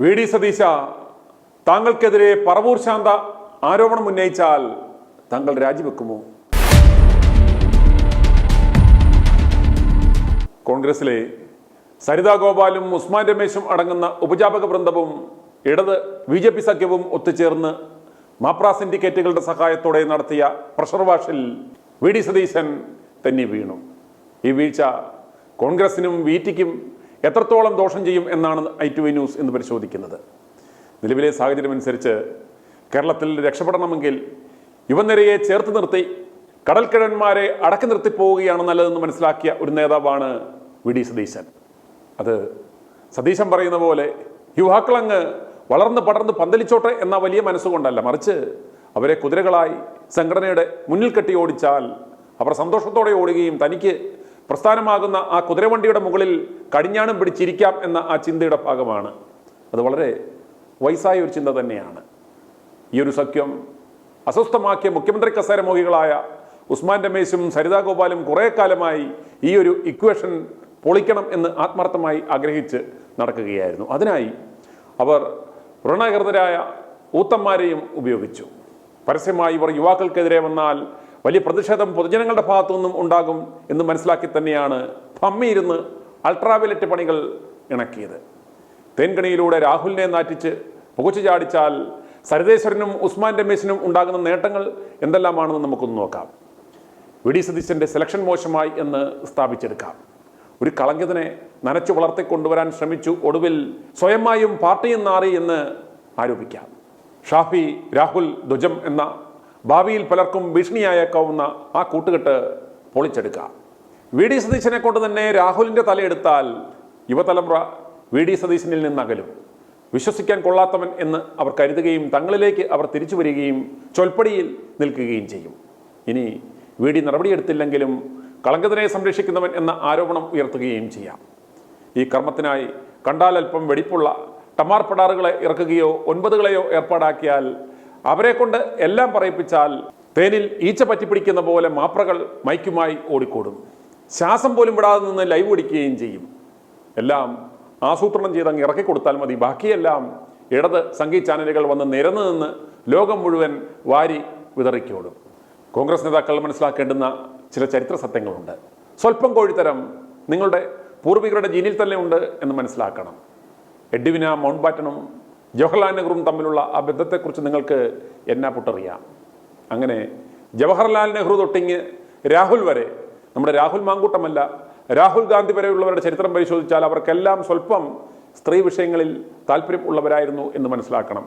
V D സതീശ, താങ്കൾക്കെതിരെ Paravur Shantha ആരോപണം ഉന്നയിച്ചാൽ താങ്കൾ രാജിവെക്കുമോ? കോൺഗ്രസിലെ സരിതാ ഗോപാലും ഉസ്മാൻ രമേശും അടങ്ങുന്ന ഉപജാപക വൃന്ദവും ഇടത് BJP സഖ്യവും ഒത്തുചേർന്ന് മാപ്ര സിൻഡിക്കേറ്റുകളുടെ സഹായത്തോടെ നടത്തിയ പ്രഷർ വാഷിൽ വി ഡി സതീശൻ തന്നെ വീണു. ഈ വീഴ്ച കോൺഗ്രസിനും VTക്കും എത്രത്തോളം ദോഷം ചെയ്യും എന്നാണ് i2i ന്യൂസ് ഇന്ന് പരിശോധിക്കുന്നത്. നിലവിലെ സാഹചര്യമനുസരിച്ച് കേരളത്തിൽ രക്ഷപ്പെടണമെങ്കിൽ യുവനിരയെ ചേർത്ത് നിർത്തി കടൽക്കിഴന്മാരെ അടക്കി നിർത്തി പോവുകയാണ് നല്ലതെന്ന് മനസ്സിലാക്കിയ ഒരു നേതാവാണ് വി ഡി സതീശൻ. അത് സതീശൻ പറയുന്ന പോലെ യുവാക്കളങ്ങ് വളർന്ന് പടർന്ന് പന്തലിച്ചോട്ടെ എന്ന വലിയ മനസ്സുകൊണ്ടല്ല, മറിച്ച് അവരെ കുതിരകളായി സംഘടനയുടെ മുന്നിൽ കെട്ടി ഓടിച്ചാൽ അവർ സന്തോഷത്തോടെ ഓടുകയും തനിക്ക് പ്രസ്ഥാനമാകുന്ന ആ കുതിരവണ്ടിയുടെ മുകളിൽ കടിഞ്ഞാണും പിടിച്ചിരിക്കാം എന്ന ആ ചിന്തയുടെ ഭാഗമാണ്. അത് വളരെ വയസ്സായ ഒരു ചിന്ത തന്നെയാണ്. ഈ ഒരു സഖ്യം അസ്വസ്ഥമാക്കിയ മുഖ്യമന്ത്രി കസേര മോഹികളായ ഉസ്മാൻ രമേശും സരിതാ ഗോപാലും കുറേ കാലമായി ഈ ഒരു ഇക്വേഷൻ പൊളിക്കണം എന്ന് ആത്മാർത്ഥമായി ആഗ്രഹിച്ച് നടക്കുകയായിരുന്നു. അതിനായി അവർ ഋണകൃതരായ ഊത്തന്മാരെയും ഉപയോഗിച്ചു. പരസ്യമായി ഇവർ യുവാക്കൾക്കെതിരെ വന്നാൽ വലിയ പ്രതിഷേധം പൊതുജനങ്ങളുടെ ഭാഗത്തു നിന്നും ഉണ്ടാകും എന്ന് മനസ്സിലാക്കി തന്നെയാണ് പമ്മിയിരുന്ന് അൾട്രാവയലറ്റ് പണികൾ ഇണക്കിയത്. തേൻകണിയിലൂടെ രാഹുലിനെ നാറ്റിച്ച് പുകച്ചു ചാടിച്ചാൽ സരിതേശ്വരനും ഉസ്മാൻ രമേശിനും ഉണ്ടാകുന്ന നേട്ടങ്ങൾ എന്തെല്ലാമാണെന്ന് നമുക്കൊന്ന് നോക്കാം. വി ഡി സതീശൻ്റെ സെലക്ഷൻ മോശമായി എന്ന് സ്ഥാപിച്ചെടുക്കാം. ഒരു കളങ്കിതനെ നനച്ചു വളർത്തിക്കൊണ്ടുവരാൻ ശ്രമിച്ചു, ഒടുവിൽ സ്വയമായും പാർട്ടിയും നാറി എന്ന് ആരോപിക്കാം. ഷാഫി രാഹുൽ ധ്വജം എന്ന ഭാവിയിൽ പലർക്കും ഭീഷണിയായേക്കാവുന്ന ആ കൂട്ടുകെട്ട് പൊളിച്ചെടുക്കാം. വി ഡി സതീശനെ കൊണ്ട് തന്നെ രാഹുലിൻ്റെ തലയെടുത്താൽ യുവതലമുറ വി ഡി സതീശനിൽ നിന്നകലും. വിശ്വസിക്കാൻ കൊള്ളാത്തവൻ എന്ന് അവർ കരുതുകയും തങ്ങളിലേക്ക് അവർ തിരിച്ചു വരികയും ചൊൽപ്പടിയിൽ നിൽക്കുകയും ചെയ്യും. ഇനി വി ഡി നടപടിയെടുത്തില്ലെങ്കിലും കളങ്കത്തിനെ സംരക്ഷിക്കുന്നവൻ എന്ന ആരോപണം ഉയർത്തുകയും ചെയ്യാം. ഈ കർമ്മത്തിനായി കണ്ടാൽ അല്പം വെടിപ്പുള്ള ടമാർ പടാറുകളെ ഇറക്കുകയോ 9കളെയോ ഏർപ്പാടാക്കിയാൽ അവരെ കൊണ്ട് എല്ലാം പറയിപ്പിച്ചാൽ തേനിൽ ഈച്ച പറ്റിപ്പിടിക്കുന്ന പോലെ മാപ്രകൾ മൈക്കുമായി ഓടിക്കോടും. ശ്വാസം പോലും വിടാതെ നിന്ന് ലൈവ് ഓടിക്കുകയും ചെയ്യും. എല്ലാം ആസൂത്രണം ചെയ്ത് അങ്ങ് ഇറക്കിക്കൊടുത്താൽ മതി. ബാക്കിയെല്ലാം ഇടത് സംഗീത ചാനലുകൾ വന്ന് നിരന്നു നിന്ന് ലോകം മുഴുവൻ വാരി വിതറിക്കോടും. കോൺഗ്രസ് നേതാക്കൾ മനസ്സിലാക്കേണ്ടുന്ന ചില ചരിത്ര സത്യങ്ങളുണ്ട്. സ്വല്പം കോഴിത്തരം നിങ്ങളുടെ പൂർവികരുടെ ജീനിൽ തന്നെ ഉണ്ട് എന്ന് മനസ്സിലാക്കണം. എഡ്വിന മൗണ്ട് ബാറ്റനും ജവഹർലാൽ നെഹ്റുവും തമ്മിലുള്ള ആ ബന്ധത്തെക്കുറിച്ച് നിങ്ങൾക്ക് എന്നാ പുട്ടറിയാം. അങ്ങനെ ജവഹർലാൽ നെഹ്റു തൊട്ടിങ്ങ് രാഹുൽ വരെ, നമ്മുടെ രാഹുൽ മാങ്കൂട്ടമല്ല, രാഹുൽ ഗാന്ധി വരെയുള്ളവരുടെ ചരിത്രം പരിശോധിച്ചാൽ അവർക്കെല്ലാം സ്വല്പം സ്ത്രീ വിഷയങ്ങളിൽ താല്പര്യം ഉള്ളവരായിരുന്നു എന്ന് മനസ്സിലാക്കണം.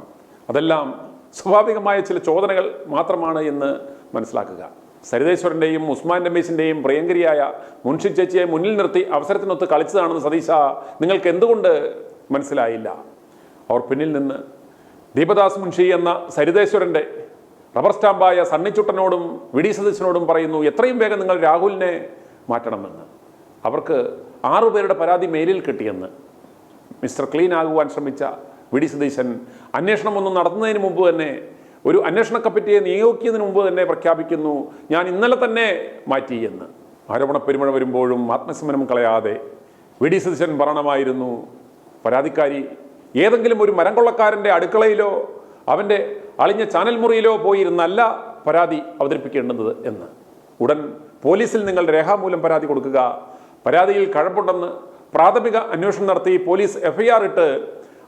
അതെല്ലാം സ്വാഭാവികമായ ചില ചോദനകൾ മാത്രമാണ് എന്ന് മനസ്സിലാക്കുക. സരിതേശ്വരൻ്റെയും ഉസ്മാൻ രമേശിൻ്റെയും പ്രിയങ്കരിയായ മുൻഷി ചേച്ചിയെ മുന്നിൽ നിർത്തി അവസരത്തിനൊത്ത് കളിച്ചതാണെന്ന് സതീശ നിങ്ങൾക്ക് എന്തുകൊണ്ട് മനസ്സിലായില്ല? അവർ പിന്നിൽ നിന്ന് ദീപദാസ് മുൻഷി എന്ന സരിതേശ്വരൻ്റെ റബ്ബർ സ്റ്റാമ്പായ സണ്ണിച്ചുട്ടനോടും വി ഡി സതീശനോടും പറയുന്നു, എത്രയും വേഗം നിങ്ങൾ രാഹുലിനെ മാറ്റണമെന്ന്. അവർക്ക് 6 പേരുടെ പരാതി മെയിലിൽ കിട്ടിയെന്ന്. മിസ്റ്റർ ക്ലീൻ ആകുവാൻ ശ്രമിച്ച വി ഡി സതീശൻ അന്വേഷണമൊന്നും നടത്തുന്നതിന് മുമ്പ് തന്നെ, ഒരു അന്വേഷണ കമ്മിറ്റിയെ നിയോഗിക്കുന്നതിന് മുമ്പ് തന്നെ പ്രഖ്യാപിക്കുന്നു, ഞാൻ ഇന്നലെ തന്നെ മാറ്റി എന്ന്. ആരോപണ പെരുമഴ വരുമ്പോഴും ആത്മസമനം കളയാതെ വി ഡി സതീശൻ പറയണമായിരുന്നു, പരാതിക്കാരി ഏതെങ്കിലും ഒരു മരം കൊള്ളക്കാരൻ്റെ അടുക്കളയിലോ അവൻ്റെ അളിഞ്ഞ ചാനൽ മുറിയിലോ പോയിരുന്നല്ല പരാതി അവതരിപ്പിക്കേണ്ടുന്നത് എന്ന്. ഉടൻ പോലീസിൽ നിങ്ങൾ രേഖാമൂലം പരാതി കൊടുക്കുക. പരാതിയിൽ കഴമ്പുണ്ടെന്ന് പ്രാഥമിക അന്വേഷണം നടത്തി പോലീസ് FIR ഇട്ട്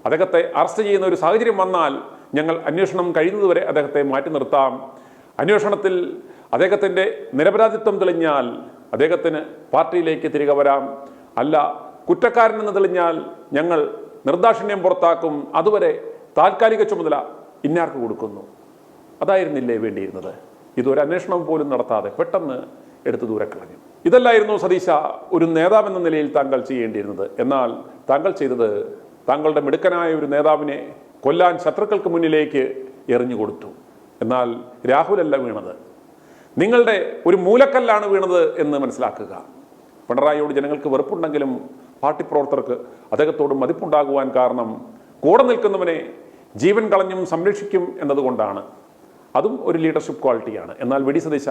അദ്ദേഹത്തെ അറസ്റ്റ് ചെയ്യുന്ന ഒരു സാഹചര്യം വന്നാൽ ഞങ്ങൾ അന്വേഷണം കഴിയുന്നതുവരെ അദ്ദേഹത്തെ മാറ്റി നിർത്താം. അന്വേഷണത്തിൽ അദ്ദേഹത്തിൻ്റെ നിരപരാധിത്വം തെളിഞ്ഞാൽ അദ്ദേഹത്തിന് പാർട്ടിയിലേക്ക് തിരികെ വരാം. അല്ല, കുറ്റക്കാരനെന്ന് തെളിഞ്ഞാൽ ഞങ്ങൾ നിർദാക്ഷിണ്യം പുറത്താക്കും. അതുവരെ താൽക്കാലിക ചുമതല ഇന്നാർക്ക് കൊടുക്കുന്നു. അതായിരുന്നില്ലേ വേണ്ടിയിരുന്നത്? ഇതൊരു അന്വേഷണം പോലും നടത്താതെ പെട്ടെന്ന് എടുത്തു ദൂരെ കളഞ്ഞു. ഇതല്ലായിരുന്നു സതീശ ഒരു നേതാവെന്ന നിലയിൽ താങ്കൾ ചെയ്യേണ്ടിയിരുന്നത്. എന്നാൽ താങ്കൾ ചെയ്തത് താങ്കളുടെ മിടുക്കനായ ഒരു നേതാവിനെ കൊല്ലാൻ ശത്രുക്കൾക്ക് മുന്നിലേക്ക് എറിഞ്ഞു കൊടുത്തു. എന്നാൽ രാഹുലല്ല വീണത്, നിങ്ങളുടെ ഒരു മൂലക്കല്ലാണ് വീണത് എന്ന് മനസ്സിലാക്കുക. പിണറായിയോട് ജനങ്ങൾക്ക് വെറുപ്പുണ്ടെങ്കിലും പാർട്ടി പ്രവർത്തകർക്ക് അദ്ദേഹത്തോട് മതിപ്പുണ്ടാകുവാൻ കാരണം കൂടെ നിൽക്കുന്നവനെ ജീവൻ കളഞ്ഞും സംരക്ഷിക്കും എന്നതുകൊണ്ടാണ്. അതും ഒരു ലീഡർഷിപ്പ് ക്വാളിറ്റിയാണ്. എന്നാൽ വി ഡി സതീശ,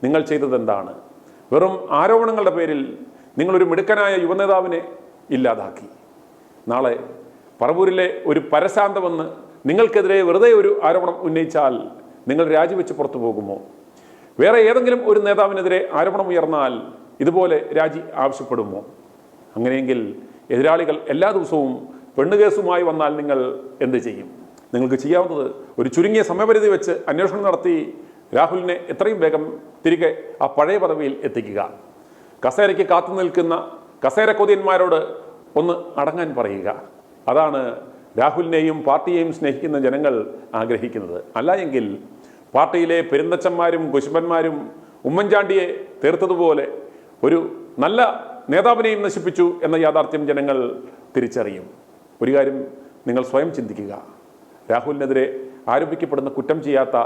നിങ്ങൾ ചെയ്തത് എന്താണ്? വെറും ആരോപണങ്ങളുടെ പേരിൽ നിങ്ങളൊരു മിടുക്കനായ യുവനേതാവിനെ ഇല്ലാതാക്കി. നാളെ പറവൂരിലെ ഒരു പരശാന്തമെന്ന് നിങ്ങൾക്കെതിരെ വെറുതെ ഒരു ആരോപണം ഉന്നയിച്ചാൽ നിങ്ങൾ രാജിവെച്ച് പുറത്തു പോകുമോ? വേറെ ഏതെങ്കിലും ഒരു നേതാവിനെതിരെ ആരോപണം ഉയർന്നാൽ ഇതുപോലെ രാജി ആവശ്യപ്പെടുമോ? അങ്ങനെയെങ്കിൽ എതിരാളികൾ എല്ലാ ദിവസവും പെണ്ണുകേസുമായി വന്നാൽ നിങ്ങൾ എന്ത് ചെയ്യും? നിങ്ങൾക്ക് ചെയ്യാവുന്നത് ഒരു ചുരുങ്ങിയ സമയപരിധി വെച്ച് അന്വേഷണം നടത്തി രാഹുലിനെ എത്രയും വേഗം തിരികെ ആ പഴയ പദവിയിൽ എത്തിക്കുക. കസേരയ്ക്ക് കാത്തു നിൽക്കുന്ന കസേര കൊതിയന്മാരോട് ഒന്ന് അടങ്ങാൻ പറയുക. അതാണ് രാഹുലിനെയും പാർട്ടിയെയും സ്നേഹിക്കുന്ന ജനങ്ങൾ ആഗ്രഹിക്കുന്നത്. അല്ല എങ്കിൽ പാർട്ടിയിലെ പെരുന്തച്ചന്മാരും കുശുമ്പന്മാരും ഉമ്മൻചാണ്ടിയെ തീർത്തതുപോലെ ഒരു നല്ല നേതാവിനെയും നശിപ്പിച്ചു എന്ന യാഥാർത്ഥ്യം ജനങ്ങൾ തിരിച്ചറിയും. ഒരു കാര്യം നിങ്ങൾ സ്വയം ചിന്തിക്കുക. രാഹുലിനെതിരെ ആരോപിക്കപ്പെടുന്ന കുറ്റം ചെയ്യാത്ത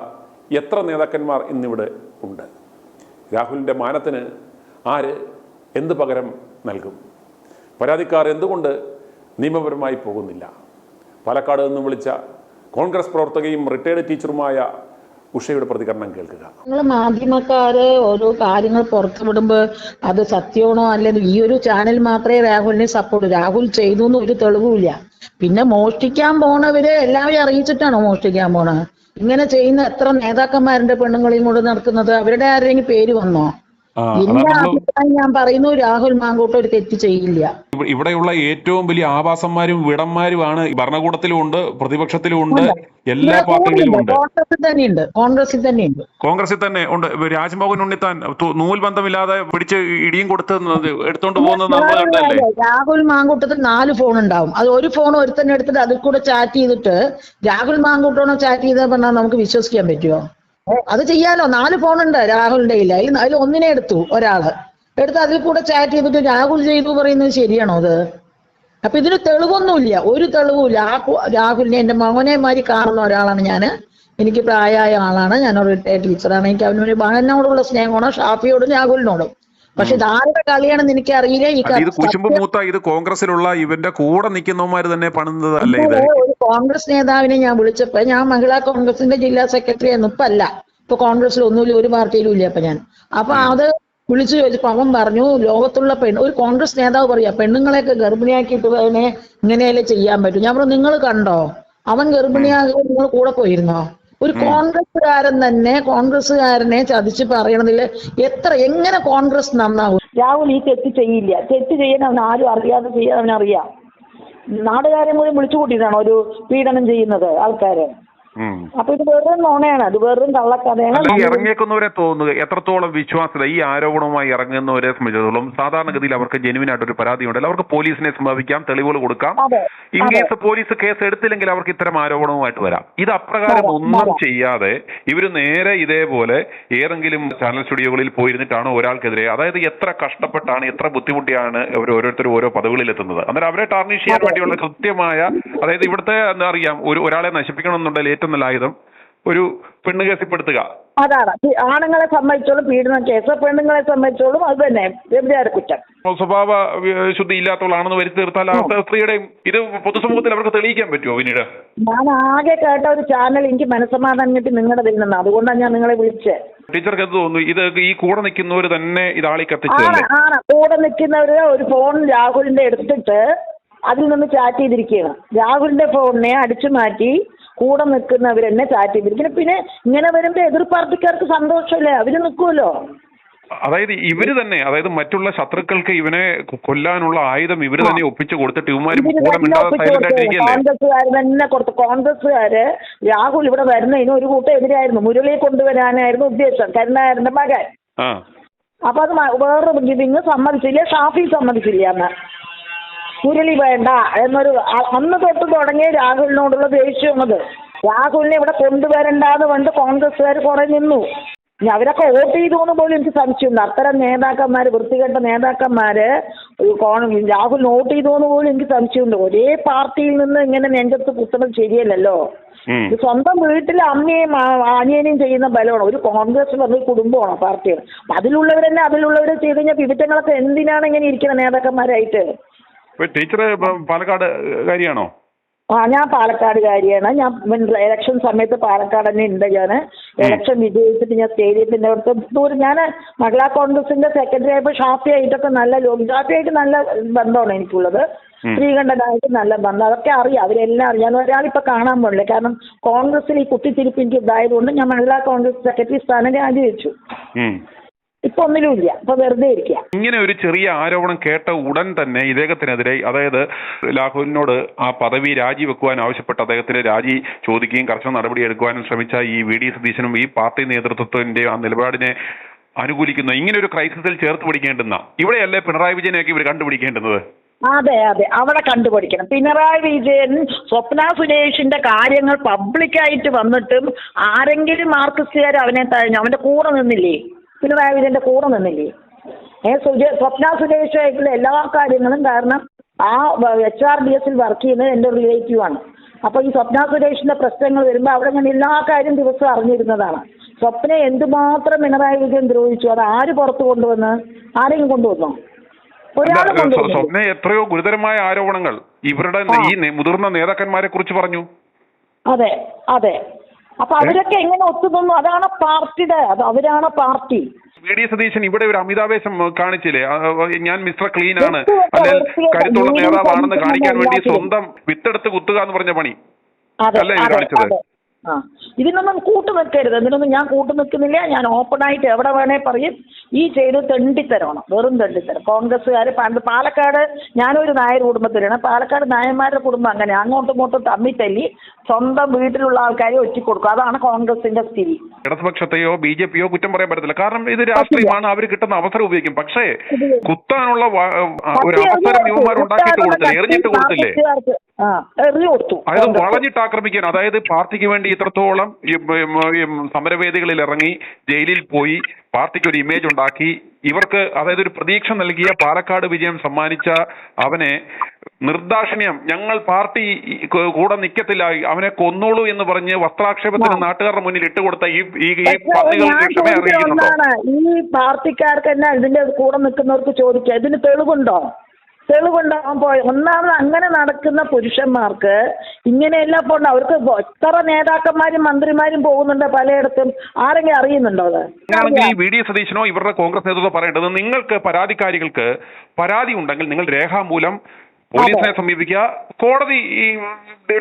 എത്ര നേതാക്കന്മാർ ഇന്നിവിടെ ഉണ്ട്? രാഹുലിൻ്റെ മാനത്തിന് ആര് എന്ത് പകരം നൽകും? പരാതിക്കാർ എന്തുകൊണ്ട് നിയമപരമായി പോകുന്നില്ല? പാലക്കാട് നിന്നും വിളിച്ച കോൺഗ്രസ് പ്രവർത്തകയും റിട്ടയർഡ് ടീച്ചറുമായ ഉഷയുടെ പ്രതികരണം കേൾക്കുക. നിങ്ങൾ മാധ്യമക്കാര് ഓരോ കാര്യങ്ങൾ പുറത്തുവിടുമ്പോൾ അത് സത്യമാണോ അല്ലെങ്കിൽ ഈ ഒരു ചാനൽ മാത്രമേ രാഹുലിനെ സപ്പോർട്ട്, രാഹുൽ ചെയ്തു എന്ന് ഒരു തെളിവുമില്ല. പിന്നെ മോഷ്ടിക്കാൻ പോണവര് എല്ലാവരും അറിയിച്ചിട്ടാണോ മോഷ്ടിക്കാൻ പോണത്? ഇങ്ങനെ ചെയ്യുന്ന എത്ര നേതാക്കന്മാരുടെ പെണ്ണുങ്ങളെയും കൊണ്ട് നടക്കുന്നത്? അവരുടെ ആരെങ്കിലും പേര് വന്നോ? എന്റെ അഭിപ്രായം ഞാൻ പറയുന്നു, രാഹുൽ മാങ്കൂട്ടം ഒരു തെറ്റ് ചെയ്യില്ല. ഇവിടെയുള്ള ഏറ്റവും വലിയ ആവാസന്മാരും വിടന്മാരുമാണ് ഭരണകൂടത്തിലും ഉണ്ട്, പ്രതിപക്ഷത്തിലും ഉണ്ട്, എല്ലാ പാർട്ടികളിലും ഉണ്ട്. കോൺഗ്രസിൽ തന്നെ ഉണ്ട്. രാജ്മോഹൻ ഉണ്ണിത്താൻ നൂൽ ബന്ധമില്ലാതെ പിടിച്ച് ഇടിയും കൊടുത്ത് എടുത്തോണ്ട് പോകുന്നത് നമ്മൾ കണ്ടല്ലേ? രാഹുൽ മാങ്കൂട്ടത്തിൽ 4 ഫോൺ ഉണ്ടാവും. അത് ഒരു ഫോൺ ഒരുത്തന്നെ എടുത്തിട്ട് അതിൽ കൂടെ ചാറ്റ് ചെയ്തിട്ട് രാഹുൽ മാങ്കൂട്ടമാണോ ചാറ്റ് ചെയ്തത് പറഞ്ഞാൽ നമുക്ക് വിശ്വസിക്കാൻ പറ്റുമോ? അത് ചെയ്യാലോ. 4 ഫോണുണ്ട് രാഹുലിന്റെ കയ്യിൽ. അതിൽ ഒന്നിനെ എടുത്തു, ഒരാള് എടുത്ത് അതിൽ കൂടെ ചാറ്റ് ചെയ്തിട്ട് രാഹുൽ ചെയ്തു പറയുന്നത് ശരിയാണോ അത്? അപ്പൊ ഇതിന് തെളിവൊന്നുമില്ല, ഒരു തെളിവുമില്ല. രാഹുലിനെ എന്റെ മകനെ മാതിരി കാണുന്ന ഒരാളാണ് ഞാൻ. എനിക്ക് പ്രായമായ ആളാണ്, ഞാനൊരു റിട്ടയർഡ് ടീച്ചറാണ്. എനിക്ക് അവനൊരു മകനോടുള്ള സ്നേഹമാണ്, ഷാഫിയോടും രാഹുലിനോടും. പക്ഷെ ഇതാരുടെ കളിയാണെന്ന് എനിക്ക് അറിയില്ല. ഇത് കോൺഗ്രസിലുള്ള ഇവന്റെ കൂടെ നിൽക്കുന്നവന്മാര് തന്നെ പണിതല്ലേ ഇത്? ഒരു കോൺഗ്രസ് നേതാവിനെ ഞാൻ വിളിച്ചപ്പോ, ഞാൻ മഹിളാ കോൺഗ്രസിന്റെ ജില്ലാ സെക്രട്ടറി ആയിരുന്നു, ഇപ്പൊ അല്ല, ഇപ്പൊ കോൺഗ്രസിൽ ഒന്നുമില്ല, ഒരു പാർട്ടിയിലും ഇല്ല ഇപ്പൊ ഞാൻ. അപ്പൊ അത് വിളിച്ചു ചോദിച്ചപ്പോ അവൻ പറഞ്ഞു, ലോകത്തുള്ള ഒരു കോൺഗ്രസ് നേതാവ് പറയാ പെണ്ണുങ്ങളെയൊക്കെ ഗർഭിണിയാക്കിയിട്ട് അവനെ ഇങ്ങനെയല്ലേ ചെയ്യാൻ പറ്റും. ഞാൻ പറഞ്ഞു, നിങ്ങൾ കണ്ടോ അവൻ ഗർഭിണിയാകുമ്പോൾ നിങ്ങൾ കൂടെ പോയിരുന്നോ? ഒരു കോൺഗ്രസ്സുകാരൻ തന്നെ കോൺഗ്രസ്സുകാരനെ ചതിച്ച് പറയണതിൽ എങ്ങനെ കോൺഗ്രസ് നന്നാവും? രാഹുൽ ഈ തെറ്റ് ചെയ്യില്ല. തെറ്റ് ചെയ്യാൻ അവൻ ആരും അറിയാതെ ചെയ്യാൻ അവനറിയാം. നാടുകാരെ മുഴുവൻ വിളിച്ചു കൂട്ടിയിട്ടാണ് ഒരു പീഡനം ചെയ്യുന്നത് ആൾക്കാരെ. അപ്പൊ ഇത് വെറും നോണയാണ്, അത് വെറും കള്ളക്കഥയാണ്. ഇറങ്ങിയേക്കുന്നവരെ തോന്നുക എത്രത്തോളം വിശ്വാസത ഈ ആരോപണവുമായി ഇറങ്ങുന്നവരെ സംബന്ധിച്ചിടത്തോളം സാധാരണഗതിയിൽ അവർക്ക് ജെനുവിനായിട്ടൊരു പരാതി ഉണ്ടല്ലോ, അവർക്ക് പോലീസിനെ സമീപിക്കാം, തെളിവുകൾ കൊടുക്കാം. ഇൻ കേസ് പോലീസ് കേസ് എടുത്തില്ലെങ്കിൽ അവർക്ക് ഇത്തരം ആരോപണവുമായിട്ട് വരാം. ഇത് അപ്രകാരം ഒന്നും ചെയ്യാതെ ഇവര് നേരെ ഇതേപോലെ ഏതെങ്കിലും ചാനൽ സ്റ്റുഡിയോകളിൽ പോയിരുന്നിട്ടാണ് ഒരാൾക്കെതിരെ, അതായത് എത്ര കഷ്ടപ്പെട്ടാണ് എത്ര ബുദ്ധിമുട്ടിയാണ് അവർ ഓരോരുത്തരും ഓരോ പദവികളിൽ എത്തുന്നത്. അന്നേരം അവരെ ടാർണിഷ് ചെയ്യാൻ വേണ്ടിയുള്ള കൃത്യമായ, അതായത് ഇവിടുത്തെ എന്താ അറിയാം, ഒരാളെ നശിപ്പിക്കണം എന്നുണ്ടെങ്കിൽ ഏറ്റവും നല്ല ആയുധം ഒരു പെണ്ണ് കേസിപ്പെടുത്തുക. അതാണ് ആണുങ്ങളെ സംബന്ധിച്ചോളും പീഡന കേസ്, പെണ്ണുങ്ങളെ സംബന്ധിച്ചോളും അത് തന്നെ വ്യഭിചാര കുറ്റം. സ്വഭാവ ശുദ്ധി ഇല്ലാത്തവളാണെന്ന് വരുത്തി തീർത്താൽ ആ സ്ത്രീയുടെയും ഇത് പൊതുസമൂഹത്തിൽ അവർക്ക് തെളിയിക്കാൻ പറ്റുമോ? പിന്നീട് ഞാൻ ആകെ കേട്ട ഒരു ചാനൽ എനിക്ക് മനസ്സമാധാനം കിട്ടി നിങ്ങളുടെ ഇതിൽ നിന്ന്, അതുകൊണ്ടാണ് ഞാൻ നിങ്ങളെ വിളിച്ചത്. ടീച്ചർക്ക് എന്ത് തോന്നുന്നു, ഇത് ഈ കൂടെ നിൽക്കുന്നവർ തന്നെ ഇതാളി കത്തിച്ചതല്ലേ? ആണ് കൂടെ നിൽക്കുന്നവര് ഒരു ഫോൺ രാഹുലിന്റെ എടുത്തിട്ട് അതിൽ നിന്ന് ചാറ്റ് ചെയ്തിരിക്കുകയാണ്. രാഹുലിന്റെ ഫോണിനെ അടിച്ചു മാറ്റി കൂടെ നിൽക്കുന്നവർ തന്നെ ചാറ്റ് ചെയ്തിരിക്കുന്നത്. പിന്നെ ഇങ്ങനെ വരുമ്പോ എതിർ പാർട്ടിക്കാർക്ക് സന്തോഷമല്ലേ, അവര് നിൽക്കുമല്ലോ. അതായത് ഇവര് തന്നെ, അതായത് മറ്റുള്ള ശത്രുക്കൾക്ക് ഇവനെ കൊല്ലാനുള്ള ആയുധം ഇവര് തന്നെ ഒപ്പിച്ചു കൊടുത്തിട്ട് കോൺഗ്രസ്സുകാർ തന്നെ കൊടുത്തു. കോൺഗ്രസ്സുകാര് രാഹുൽ ഇവിടെ വരുന്നതിന് ഒരു കൂട്ടം എതിരായിരുന്നു, മുരളിയെ കൊണ്ടുവരാനായിരുന്നു ഉദ്ദേശം, കരുണാകരന്റെ മകൻ. അപ്പൊ അത് വേറെ ഗിവിങ് സമ്മതിച്ചില്ല, ഷാഫി സമ്മതിച്ചില്ല. അന്ന് മുരളി വേണ്ട എന്നൊരു അന്ന് തൊട്ട് തുടങ്ങിയ രാഹുലിനോടുള്ള ദേഷ്യം അത്. രാഹുലിനെ ഇവിടെ കൊണ്ടുവരണ്ടാന്ന് കൊണ്ട് കോൺഗ്രസ്സുകാർ കുറെ നിന്നു. അവരൊക്കെ വോട്ട് ചെയ്തു എന്ന് പോലും എനിക്ക് സംശയമുണ്ട്. അത്തരം നേതാക്കന്മാര്, വൃത്തികെട്ട നേതാക്കന്മാര് രാഹുൽ വോട്ട് ചെയ്തു എന്ന് പോലും എനിക്ക് സംശയമുണ്ട്. ഒരേ പാർട്ടിയിൽ നിന്ന് ഇങ്ങനെ നെഞ്ചത്ത് കുത്തുന്നത് ശരിയല്ലല്ലോ. സ്വന്തം വീട്ടിലെ അമ്മയും അനിയനെയും ചെയ്യുന്ന ബലമാണ്. ഒരു കോൺഗ്രസ് പറഞ്ഞ കുടുംബമാണോ പാർട്ടിയാണ്. അതിലുള്ളവരെന്നെ അതിലുള്ളവരെ ചെയ്ത് കഴിഞ്ഞാൽ വിവിധങ്ങളൊക്കെ എന്തിനാണ് ഇങ്ങനെ ഇരിക്കുന്ന നേതാക്കന്മാരായിട്ട്? ടീച്ചർ പാലക്കാട് കാര്യമാണോ? ഞാൻ പാലക്കാടുകാരിയാണ്. ഞാൻ ഇലക്ഷൻ സമയത്ത് പാലക്കാട് തന്നെ ഉണ്ട്. ഞാൻ ഇലക്ഷൻ വിജയിച്ചിട്ട് ഞാൻ സ്റ്റേഡിയത്തിന്റെ അടുത്ത് ഞാൻ മഹിളാ കോൺഗ്രസിന്റെ സെക്രട്ടറി ആയപ്പോൾ ഷാഫി ആയിട്ടൊക്കെ ഷാഫി ആയിട്ട് നല്ല ബന്ധമാണ് എനിക്കുള്ളത്. ശ്രീകണ്ഠനായിട്ട് നല്ല ബന്ധം, അതൊക്കെ അറിയാം, അവരെല്ലാം അറിയാം. ഒരാളിപ്പോൾ കാണാൻ പോണില്ല, കാരണം കോൺഗ്രസിൽ ഈ കുത്തിത്തിരിപ്പ് എനിക്ക് ഇതായതുകൊണ്ട് ഞാൻ മഹിളാ കോൺഗ്രസ് സെക്രട്ടറി സ്ഥാനം രാജിവെച്ചു. ഇപ്പൊ ഒന്നിലുമില്ല, ഇപ്പൊ വെറുതെ ഇരിക്കുക. ഇങ്ങനെ ഒരു ചെറിയ ആരോപണം കേട്ട ഉടൻ തന്നെ ഇദ്ദേഹത്തിനെതിരെ, അതായത് രാഹുലിനോട് ആ പദവി രാജിവെക്കുവാൻ ആവശ്യപ്പെട്ട് അദ്ദേഹത്തിന് രാജി ചോദിക്കുകയും കർശന നടപടി എടുക്കുവാനും ശ്രമിച്ച ഈ VD സതീശനും ഈ പാർട്ടി നേതൃത്വത്തിന്റെ ആ നിലപാടിനെ അനുകൂലിക്കുന്ന ഇങ്ങനെ ഒരു ക്രൈസിസിൽ ചേർത്ത് പിടിക്കേണ്ടുന്ന ഇവിടെയല്ലേ പിണറായി വിജയനെയൊക്കെ ഇവർ കണ്ടുപിടിക്കേണ്ടുന്നത്? അതെ, അവിടെ കണ്ടുപിടിക്കണം. പിണറായി വിജയൻ സ്വപ്ന സുരേഷിന്റെ കാര്യങ്ങൾ പബ്ലിക്കായിട്ട് വന്നിട്ടും ആരെങ്കിലും മാർക്സിസ്റ്റുകാർ അവനെ തഴഞ്ഞു, അവന്റെ കൂടെ നിന്നില്ലേ? പിണറായി വിജയന്റെ കൂടെ നിന്നില്ലേ? സ്വപ്ന സുരേഷായിട്ടുള്ള എല്ലാ കാര്യങ്ങളും, കാരണം ആ HRDS വർക്ക് ചെയ്യുന്നത് എൻ്റെ റിലേറ്റീവാണ്. അപ്പോൾ ഈ സ്വപ്ന സുരേഷിന്റെ പ്രശ്നങ്ങൾ വരുമ്പോൾ അവിടെ ഞാൻ എല്ലാ കാര്യം ദിവസം അറിഞ്ഞിരുന്നതാണ്. സ്വപ്ന എന്തുമാത്രം പിണറായി വിജയൻ ദ്രോഹിച്ചു, അത് ആര് പുറത്തു കൊണ്ടുവന്ന്? ആരെങ്കിലും കൊണ്ടുവന്നോ? സ്വപ്ന എത്രയോ ഗുരുതരമായ ആരോപണങ്ങൾ ഇവരുടെ ഈ മുതിർന്ന നേതാക്കന്മാരെ കുറിച്ച് പറഞ്ഞു. അതെ. അപ്പൊ അവരൊക്കെ എങ്ങനെ ഒത്തുനിന്നു? അതാണ് പാർട്ടിയുടെ, അവരാണ് പാർട്ടി. VD സതീശൻ ഇവിടെ ഒരു അമിതാവേശം കാണിച്ചില്ലേ? ഞാൻ മിസ്റ്റർ ക്ലീൻ ആണ്, അല്ലെങ്കിൽ കരുത്തുള്ള നേതാവാണെന്ന് കാണിക്കാൻ വേണ്ടി സ്വന്തം വിത്തെടുത്ത് കുത്തുക എന്ന് പറഞ്ഞ പണി അല്ലേ കാണിച്ചത്? ഇതിനൊന്നും കൂട്ടു നിൽക്കരുത്. ഇതിനൊന്നും ഞാൻ കൂട്ടു നിൽക്കുന്നില്ല. ഞാൻ ഓപ്പണായിട്ട് എവിടെ വേണേ പറയും. ഈ ചെയ്ത് തെണ്ടിത്തരമാണ്, വെറും തെണ്ടിത്തരം. കോൺഗ്രസ്സുകാർ പാലക്കാട്, ഞാനൊരു നായർ കുടുംബത്തിലാണ്. പാലക്കാട് നായന്മാരുടെ കുടുംബം അങ്ങനെ അങ്ങോട്ടും ഇങ്ങോട്ടും തമ്മിത്തല്ലി സ്വന്തം വീട്ടിലുള്ള ആൾക്കാരെ ഒറ്റിക്കൊടുക്കും. അതാണ് കോൺഗ്രസിന്റെ സ്ഥിതി. ഇടതുപക്ഷത്തെയോ BJPയോ കുറ്റം പറയാൻ പറ്റത്തില്ല, കാരണം ഇത് രാഷ്ട്രീയമാണ്. അവർ കിട്ടുന്ന അവസരം ഉപയോഗിക്കും. പക്ഷേ കുത്താനുള്ള ഒരു അവസരം യുവമാർ ഉണ്ടാക്കിയിട്ട് കൊടുത്തില്ലേ, എറിഞ്ഞിട്ട് കൊടുത്തില്ലേ? അതായത് വളഞ്ഞിട്ട് ആക്രമിക്കാൻ, അതായത് പാർട്ടിക്ക് വേണ്ടി ഇത്രത്തോളം സമരവേദികളിൽ ഇറങ്ങി ജയിലിൽ പോയി പാർട്ടിക്ക് ഒരു ഇമേജ് ഉണ്ടാക്കി ഇവർക്ക്, അതായത് ഒരു പ്രതീക്ഷ നൽകിയ പാലക്കാട് വിജയം സമ്മാനിച്ച അവനെ നിർദാക്ഷിണ്യം ഞങ്ങൾ പാർട്ടി കൂടെ നിൽക്കത്തില്ല, അവനെ കൊന്നോളൂ എന്ന് പറഞ്ഞ് വസ്ത്രാക്ഷേപത്തിന് നാട്ടുകാരുടെ മുന്നിൽ ഇട്ടുകൊടുത്ത ഈ ഈ പാർട്ടിക്കാർക്ക് തന്നെ ഇതിന്റെ കൂടെ നിൽക്കുന്നവർക്ക് ചോദിക്കുക, ഇതിന് തെളിവുണ്ടോ? തെളിവുണ്ടാവാൻ ഒന്നാമത് അങ്ങനെ നടക്കുന്ന പുരുഷന്മാർക്ക് ഇങ്ങനെയെല്ലാം പോകണ്ട. അവർക്ക് എത്ര നേതാക്കന്മാരും മന്ത്രിമാരും പോകുന്നുണ്ട് പലയിടത്തും, ആരെങ്കിലും അറിയുന്നുണ്ടോ? അത് ഈ VD സതീശനോ ഇവരുടെ കോൺഗ്രസ് നേതൃത്വം പറയേണ്ടത്, നിങ്ങൾക്ക് പരാതിക്കാരികൾക്ക് പരാതി ഉണ്ടെങ്കിൽ നിങ്ങൾ രേഖാമൂലം പോലീസിനെ സമീപിക്കുക, കോടതി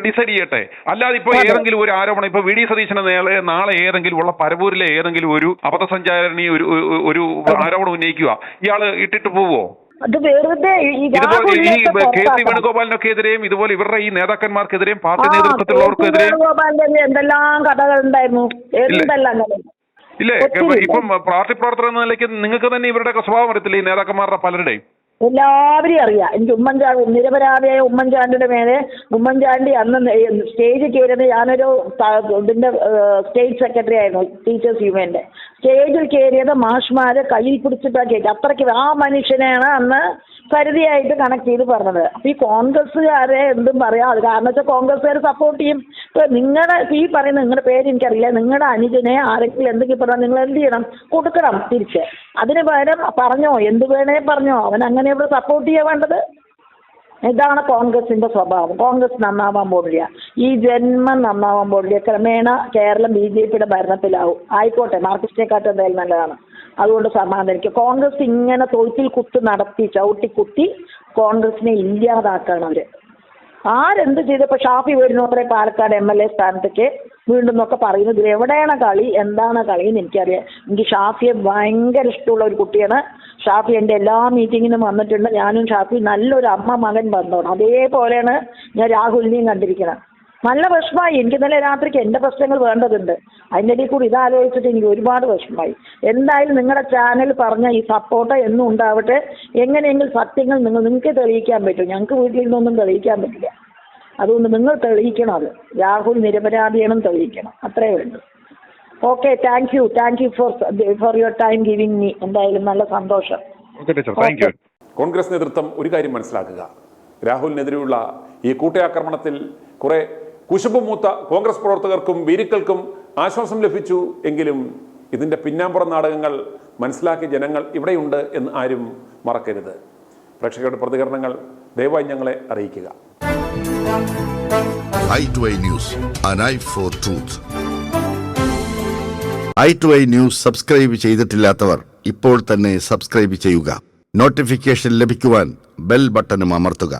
ഡിസൈഡ് ചെയ്യട്ടെ. അല്ലാതെ ഇപ്പൊ ഏതെങ്കിലും ഒരു ആരോപണം, ഇപ്പൊ VD സതീശന് നാളെ ഏതെങ്കിലും ഉള്ള പരവൂരിലെ ഏതെങ്കിലും ഒരു അബദ്ധസഞ്ചാരണി ഒരു ആരോപണം ഉന്നയിക്കുക, ഇയാള് ഇട്ടിട്ട് പോവോ? അത് വെറുതെ KC വേണുഗോപാലിനൊക്കെ എതിരെയും ഇതുപോലെ ഇവരുടെ ഈ നേതാക്കന്മാർക്കെതിരെയും പാർട്ടി നേതൃത്വത്തിലുള്ളവർക്കെതിരെയും എന്തെല്ലാം കഥകൾ ഉണ്ടായിരുന്നു. ഇല്ലേ? ഇപ്പം പാർട്ടി പ്രവർത്തകർ എന്ന നിലയ്ക്ക് നിങ്ങൾക്ക് തന്നെ ഇവരുടെ സ്വഭാവം അറിയത്തില്ല, ഈ നേതാക്കന്മാരുടെ പലരുടെയും? എല്ലാവരെയും അറിയാം. എനിക്ക് ഉമ്മൻചാണ്ടി, നിരപരാധിയായ ഉമ്മൻചാണ്ടിയുടെ മേലെ, ഉമ്മൻചാണ്ടി അന്ന് സ്റ്റേജിൽ കയറുന്നത്, ഞാനൊരു ഇതിന്റെ സ്റ്റേറ്റ് സെക്രട്ടറി ആയിരുന്നു ടീച്ചേഴ്സ് യൂണിയന്റെ. സ്റ്റേജിൽ കയറിയത് മാഷ്മാര് കയ്യിൽ പിടിച്ചിട്ടാണ് കയറ്റി. അത്രയ്ക്ക് ആ മനുഷ്യനെയാണ് അന്ന് പരിധിയായിട്ട് കണക്ട് ചെയ്ത് പറഞ്ഞത്. അപ്പൊ ഈ കോൺഗ്രസ്സുകാരെ എന്തും പറയാം. അത് കാരണം വെച്ചാൽ കോൺഗ്രസ്സുകാർ സപ്പോർട്ട് ചെയ്യും. ഇപ്പൊ നിങ്ങളുടെ ഈ പറയുന്ന, നിങ്ങളുടെ പേര് എനിക്കറിയില്ല, നിങ്ങളുടെ അനുജനെ ആരെങ്കിലും എന്തെങ്കിലും പറഞ്ഞാൽ നിങ്ങൾ എന്ത് ചെയ്യണം? കൊടുക്കണം തിരിച്ച്. അതിന് പകരം പറഞ്ഞോ, എന്ത് വേണേ പറഞ്ഞോ, അവൻ അങ്ങനെ ഇവിടെ സപ്പോർട്ട് ചെയ്യാൻ വേണ്ടത്. ഇതാണ് കോൺഗ്രസിന്റെ സ്വഭാവം. കോൺഗ്രസ് നന്നാവാൻ പോകില്ല, ഈ ജന്മം നന്നാവാൻ പോകില്ല. ക്രമേണ കേരളം BJPയുടെ ഭരണത്തിലാവും. ആയിക്കോട്ടെ, മാർക്സിസ്റ്റിനെക്കാട്ടും എന്തായാലും നല്ലതാണ്. അതുകൊണ്ട് സമാധാനിക്കും. കോൺഗ്രസ് ഇങ്ങനെ തൊഴുത്തിൽ കുത്ത് നടത്തി ചവിട്ടിക്കുത്തി കോൺഗ്രസിനെ ഇല്ലാതാക്കാണ് അവര്. ആരെന്ത് ചെയ്തപ്പോൾ ഷാഫി വരുന്നോത്രേ പാലക്കാട് MLA സ്ഥാനത്തേക്ക് വീണ്ടും എന്നൊക്കെ പറയുന്നത്. ഇതിൽ എവിടെയാണ് കളി, എന്താണ് കളി എന്ന് എനിക്കറിയാം. എനിക്ക് ഷാഫിയെ ഭയങ്കര ഇഷ്ടമുള്ള ഒരു കുട്ടിയാണ്. ഷാഫി എൻ്റെ എല്ലാ മീറ്റിങ്ങിനും വന്നിട്ടുണ്ട്. ഞാനും ഷാഫി നല്ലൊരു അമ്മ മകൻ ബന്ധമാണ്. അതേപോലെയാണ് ഞാൻ രാഹുലിനെയും കണ്ടിരിക്കുന്നത്. നല്ല വിഷമമായി. എനിക്ക് ഇന്നലെ രാത്രിക്ക് എൻ്റെ പ്രശ്നങ്ങൾ വേണ്ടതുണ്ട്. അതിൻ്റെ ഇടയിൽ കൂടി ഇതാലോചിച്ചിട്ട് എനിക്ക് ഒരുപാട് വിഷമമായി. എന്തായാലും നിങ്ങളുടെ ചാനൽ പറഞ്ഞ ഈ സപ്പോർട്ട് എന്നും ഉണ്ടാവട്ടെ. എങ്ങനെയെങ്കിലും സത്യങ്ങൾ നിങ്ങൾക്ക് തെളിയിക്കാൻ പറ്റും. ഞങ്ങൾക്ക് വീട്ടിൽ നിന്നൊന്നും തെളിയിക്കാൻ പറ്റില്ല. അതുകൊണ്ട് നിങ്ങൾ തെളിയിക്കണം. അത് രാഹുൽ നിരപരാധിയാണെന്ന് തെളിയിക്കണം. അത്രയേ വേണ്ടു. Okay, thank you for your time giving me. എന്തായാലും നല്ല സന്തോഷം. കോൺഗ്രസ് നേതൃത്വം ഒരു കാര്യം മനസ്സിലാക്കുക, രാഹുലിനെതിരെയുള്ള ഈ കൂട്ടയാക്രമണത്തിൽ കുറെ കുശുമ്പ് മൂത്ത കോൺഗ്രസ് പ്രവർത്തകർക്കും വീരുക്കൾക്കും ആശ്വാസം ലഭിച്ചു എങ്കിലും ഇതിൻ്റെ പിന്നാമ്പുറം നാടകങ്ങൾ മനസ്സിലാക്കിയ ജനങ്ങൾ ഇവിടെയുണ്ട് എന്ന് ആരും മറക്കരുത്. പ്രേക്ഷകരുടെ പ്രതികരണങ്ങൾ ദയവായി ഞങ്ങളെ അറിയിക്കുക. i2i News, an eye for truth. i2i News subscribe ചെയ്തിട്ടില്ലാത്തവർ ഇപ്പോൾ തന്നെ സബ്സ്ക്രൈബ് ചെയ്യുക. നോട്ടിഫിക്കേഷൻ ലഭിക്കുവാൻ ബെൽ ബട്ടണും അമർത്തുക.